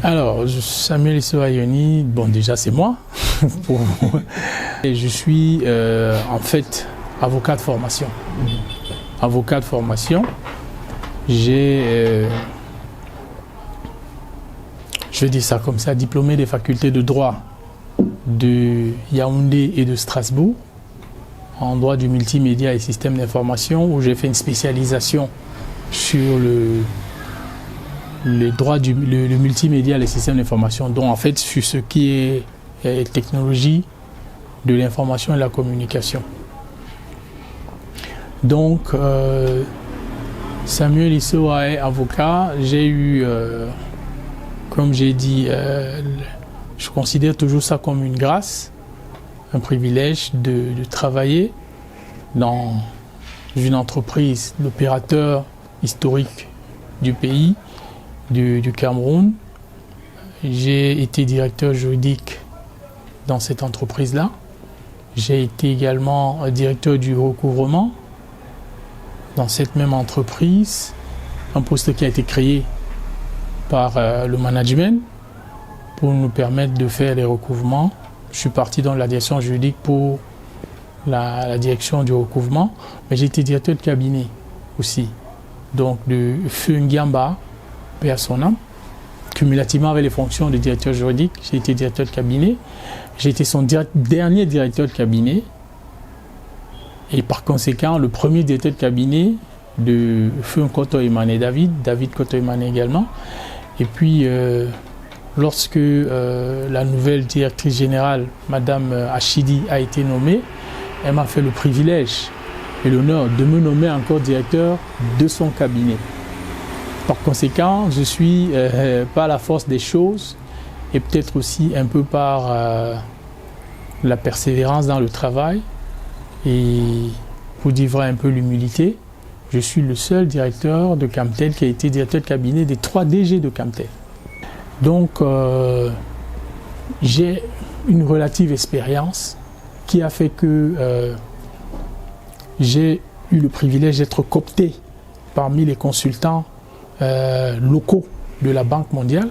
Alors, Samuel Issou Ayoni, bon déjà c'est moi. Et je suis en fait avocat de formation. Avocat de formation. J'ai, je vais dire ça comme ça, diplômé des facultés de droit de Yaoundé et de Strasbourg, en droit du multimédia et système d'information, où j'ai fait une spécialisation sur le droit du le multimédia et les systèmes d'information, donc en fait sur ce qui est technologie de l'information et de la communication. Donc Samuel Issou est avocat. J'ai eu, comme j'ai dit, je considère toujours ça comme une grâce, un privilège de travailler dans une entreprise, l'opérateur historique du pays, du Cameroun. J'ai été directeur juridique dans cette entreprise-là. J'ai été également directeur du recouvrement dans cette même entreprise, un poste qui a été créé par le management pour nous permettre de faire les recouvrements. Je suis parti dans la direction juridique pour la direction du recouvrement, mais j'ai été directeur de cabinet aussi. Donc de Feu Ngiamba, paix à son âme, cumulativement avec les fonctions de directeur juridique, j'ai été directeur de cabinet. J'ai été son dernier directeur de cabinet. Et par conséquent, le premier directeur de cabinet de Feu Koto-Emane David Koto-Emane également. Et puis, lorsque la nouvelle directrice générale, Madame Achidi, a été nommée, elle m'a fait le privilège et l'honneur de me nommer encore directeur de son cabinet. Par conséquent, je suis par la force des choses et peut-être aussi un peu par la persévérance dans le travail et pour dire vrai un peu l'humilité, je suis le seul directeur de Camtel qui a été directeur de cabinet des 3 DG de Camtel. Donc j'ai une relative expérience qui a fait que j'ai eu le privilège d'être coopté parmi les consultants locaux de la Banque mondiale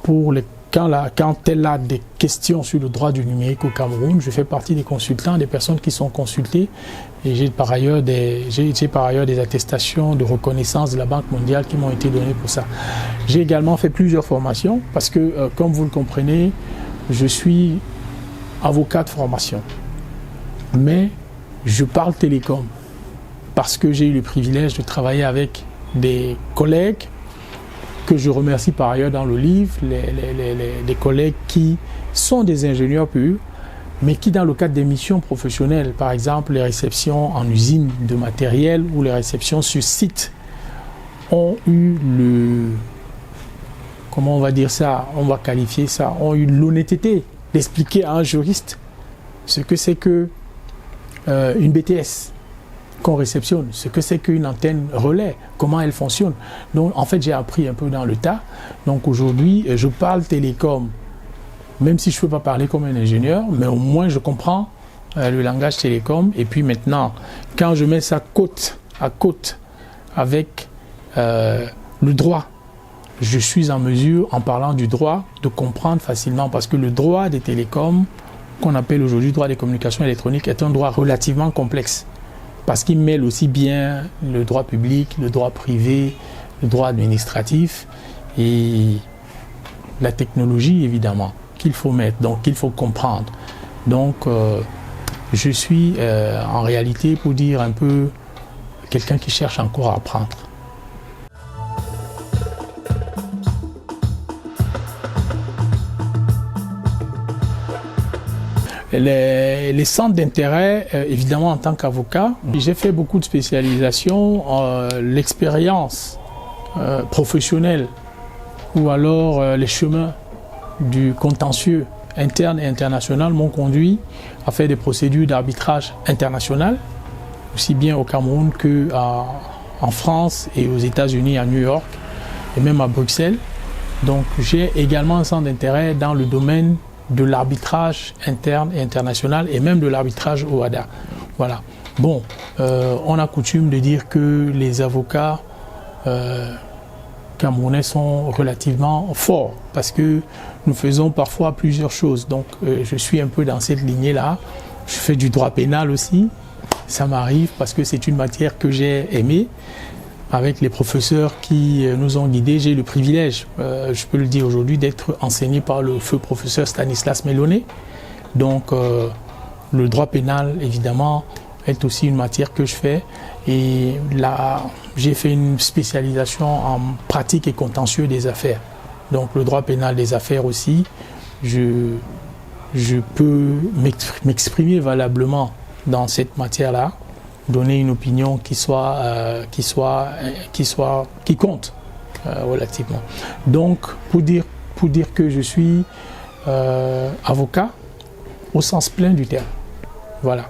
pour quand elle a des questions sur le droit du numérique au Cameroun. Je fais partie des consultants, des personnes qui sont consultées, et j'ai par ailleurs des attestations de reconnaissance de la Banque mondiale qui m'ont été données pour ça. J'ai également fait plusieurs formations parce que, comme vous le comprenez, je suis avocat de formation, mais je parle télécom parce que j'ai eu le privilège de travailler avec des collègues que je remercie par ailleurs dans le livre, des collègues qui sont des ingénieurs purs, mais qui dans le cadre des missions professionnelles, par exemple les réceptions en usine de matériel ou les réceptions sur site, ont eu comment on va dire ça, on va qualifier ça, ont eu l'honnêteté d'expliquer à un juriste ce que c'est que une BTS qu'on réceptionne, ce que c'est qu'une antenne relais, comment elle fonctionne. Donc en fait j'ai appris un peu dans le tas. Donc aujourd'hui je parle télécom, même si je ne peux pas parler comme un ingénieur, mais au moins je comprends le langage télécom. Et puis maintenant, quand je mets ça côte à côte avec le droit, je suis en mesure, en parlant du droit, de comprendre facilement, parce que le droit des télécoms, qu'on appelle aujourd'hui droit des communications électroniques, est un droit relativement complexe, parce qu'il mêle aussi bien le droit public, le droit privé, le droit administratif et la technologie évidemment qu'il faut mettre, donc qu'il faut comprendre. Donc je suis en réalité, pour dire un peu, quelqu'un qui cherche encore à apprendre. Les centres d'intérêt, évidemment en tant qu'avocat, j'ai fait beaucoup de spécialisations, l'expérience professionnelle ou alors les chemins du contentieux interne et international m'ont conduit à faire des procédures d'arbitrage international, aussi bien au Cameroun qu'en France et aux États-Unis, à New York et même à Bruxelles. Donc j'ai également un centre d'intérêt dans le domaine de l'arbitrage interne et international et même de l'arbitrage OHADA. Voilà. Bon, on a coutume de dire que les avocats Camerounais sont relativement forts parce que nous faisons parfois plusieurs choses. Donc je suis un peu dans cette lignée-là. Je fais du droit pénal aussi. Ça m'arrive parce que c'est une matière que j'ai aimée. Avec les professeurs qui nous ont guidés, j'ai eu le privilège, je peux le dire aujourd'hui, d'être enseigné par le feu professeur Stanislas Melonnet. Donc le droit pénal, évidemment, est aussi une matière que je fais. Et là, j'ai fait une spécialisation en pratique et contentieux des affaires. Donc le droit pénal des affaires aussi, je peux m'exprimer valablement dans cette matière-là, donner une opinion qui compte relativement. Donc pour dire que je suis avocat au sens plein du terme. Voilà.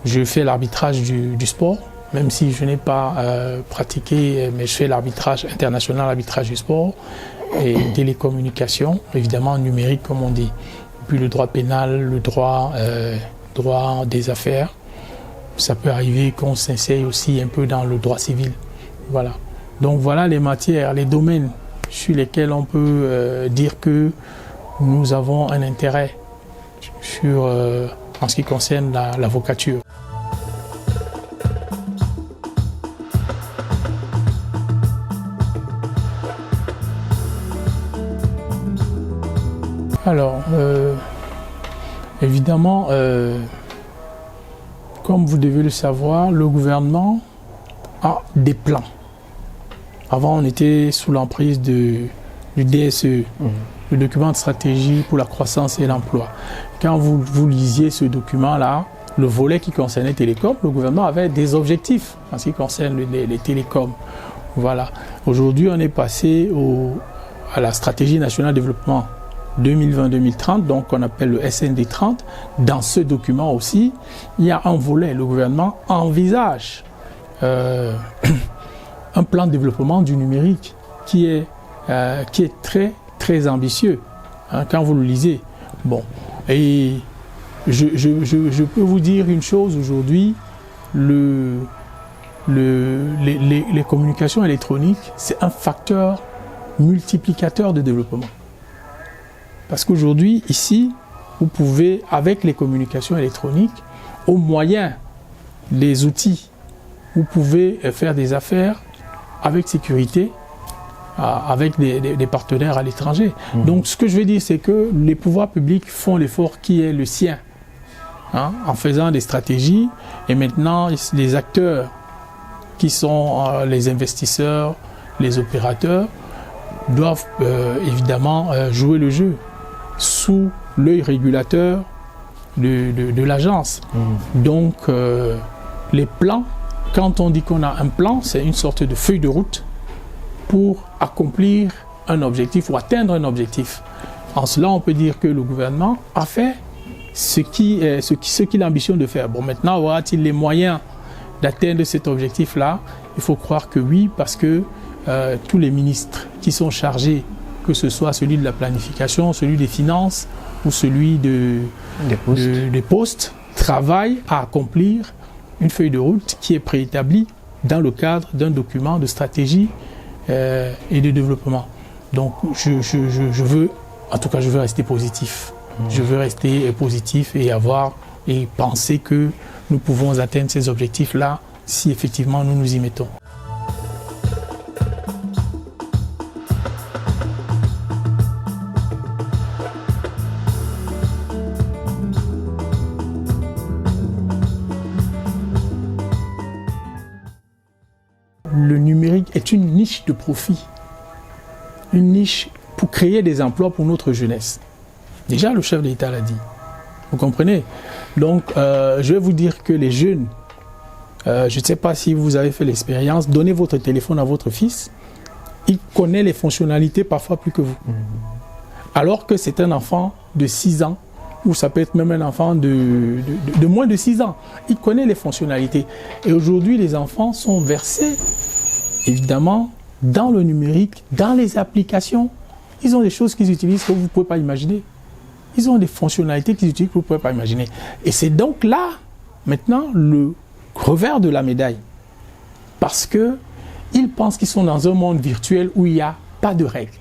Je fais l'arbitrage du sport, même si je n'ai pas pratiqué, mais je fais l'arbitrage international, l'arbitrage du sport et télécommunications, évidemment numérique comme on dit. Puis le droit pénal, le droit des affaires. Ça peut arriver qu'on s'essaye aussi un peu dans le droit civil. Voilà. Donc voilà les matières, les domaines sur lesquels on peut dire que nous avons un intérêt en ce qui concerne l'avocature. Alors, évidemment, comme vous devez le savoir, le gouvernement a des plans. Avant, on était sous l'emprise du DSE, le document de stratégie pour la croissance et l'emploi. Quand vous lisiez ce document-là, le volet qui concernait les télécoms, le gouvernement avait des objectifs en ce qui concerne les télécoms. Voilà. Aujourd'hui, on est passé à la stratégie nationale de développement 2020-2030, donc on appelle le SND 30. Dans ce document aussi, il y a un volet, le gouvernement envisage un plan de développement du numérique qui est très très ambitieux, hein, quand vous le lisez. Bon, et je peux vous dire une chose aujourd'hui, les communications électroniques, c'est un facteur multiplicateur de développement. Parce qu'aujourd'hui, ici, vous pouvez, avec les communications électroniques, au moyen des outils, vous pouvez faire des affaires avec sécurité, avec des partenaires à l'étranger. Donc, ce que je veux dire, c'est que les pouvoirs publics font l'effort qui est le sien, hein, en faisant des stratégies. Et maintenant, les acteurs qui sont les investisseurs, les opérateurs, doivent évidemment jouer le jeu sous l'œil régulateur de l'agence. Donc, les plans, quand on dit qu'on a un plan, c'est une sorte de feuille de route pour accomplir un objectif ou atteindre un objectif. En cela, on peut dire que le gouvernement a fait ce qu'il ambitionne de faire. Bon, maintenant, aura-t-il les moyens d'atteindre cet objectif-là? Il faut croire que oui, parce que tous les ministres qui sont chargés, que ce soit celui de la planification, celui des finances ou celui des postes, travaillent à accomplir une feuille de route qui est préétablie dans le cadre d'un document de stratégie et de développement. Donc je veux rester positif. Je veux rester positif et penser que nous pouvons atteindre ces objectifs-là si effectivement nous nous y mettons. Le numérique est une niche de profit, une niche pour créer des emplois pour notre jeunesse. Déjà, le chef de l'État l'a dit. Vous comprenez? Donc, je vais vous dire que les jeunes, je ne sais pas si vous avez fait l'expérience, donnez votre téléphone à votre fils, il connaît les fonctionnalités parfois plus que vous. Alors que c'est un enfant de 6 ans, ou ça peut être même un enfant de moins de 6 ans. Il connaît les fonctionnalités. Et aujourd'hui, les enfants sont versés, évidemment, dans le numérique, dans les applications. Ils ont des choses qu'ils utilisent que vous ne pouvez pas imaginer. Ils ont des fonctionnalités qu'ils utilisent que vous ne pouvez pas imaginer. Et c'est donc là, maintenant, le revers de la médaille. Parce qu'ils pensent qu'ils sont dans un monde virtuel où il y a pas de règles.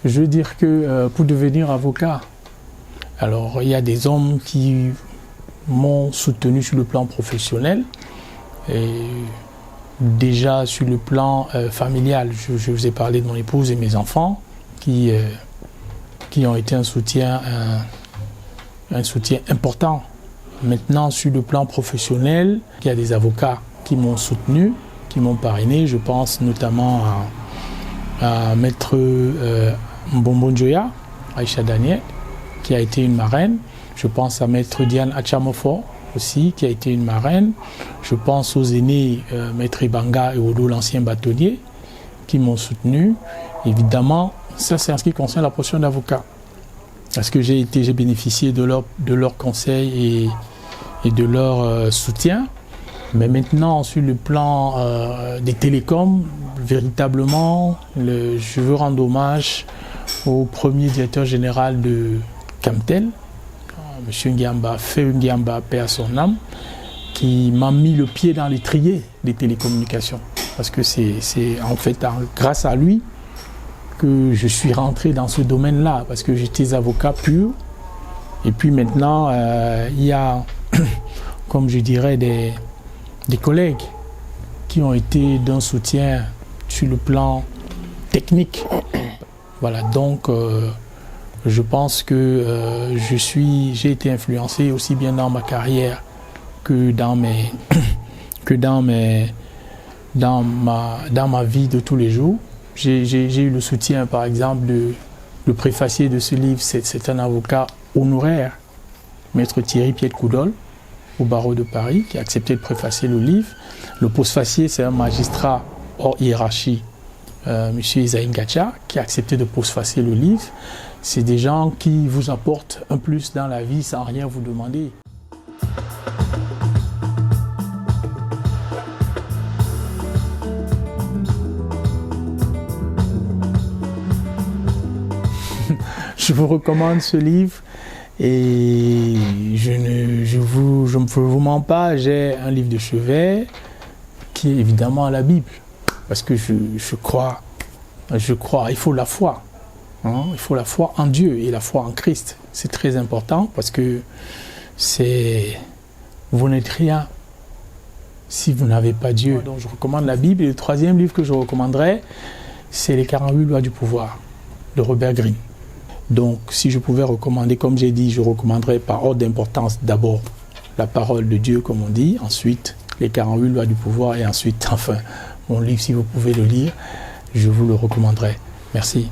Je veux dire que pour devenir avocat, alors il y a des hommes qui m'ont soutenu sur le plan professionnel et déjà sur le plan familial. Je vous ai parlé de mon épouse et mes enfants qui ont été un soutien important. Maintenant, sur le plan professionnel, il y a des avocats qui m'ont soutenu, qui m'ont parrainé. Je pense notamment à Maître Mbombo Njoya, Aïcha Daniel, qui a été une marraine. Je pense à Maître Diane Achamofo aussi, qui a été une marraine. Je pense aux aînés Maître Ibanga et Odo, l'ancien bâtonnier, qui m'ont soutenu. Évidemment, ça c'est en ce qui concerne la profession d'avocat. Parce que j'ai bénéficié de leur conseil et de leur soutien. Mais maintenant, sur le plan des télécoms, véritablement, je veux rendre hommage au premier directeur général de Camtel, M. Ngiamba, Feu Ngiamba, paix à son âme, qui m'a mis le pied dans l'étrier des télécommunications. Parce que c'est en fait grâce à lui que je suis rentré dans ce domaine-là, parce que j'étais avocat pur. Et puis maintenant, il y a, comme je dirais, des collègues qui ont été d'un soutien sur le plan technique. Voilà, donc je pense que j'ai été influencé aussi bien dans ma carrière que dans ma vie de tous les jours. J'ai eu le soutien, par exemple, le préfacier de ce livre, c'est un avocat honoraire, Maître Thierry Pied-de-Coudol, au barreau de Paris, qui a accepté de préfacer le livre. Le postfacier, c'est un magistrat hors hiérarchie, M. Isaïe Ngacha, qui a accepté de postfacer le livre. C'est des gens qui vous apportent un plus dans la vie sans rien vous demander. Je vous recommande ce livre et je ne vous mens pas, j'ai un livre de chevet qui est évidemment la Bible. Parce que je crois, il faut la foi. Hein, il faut la foi en Dieu et la foi en Christ. C'est très important parce que vous n'êtes rien si vous n'avez pas Dieu. Donc je recommande la Bible. Et le troisième livre que je recommanderais, c'est Les 48 lois du pouvoir de Robert Greene. Donc si je pouvais recommander, comme j'ai dit, je recommanderais par ordre d'importance d'abord la parole de Dieu, comme on dit, ensuite les 48 lois du pouvoir et ensuite, enfin, mon livre, si vous pouvez le lire, je vous le recommanderai. Merci.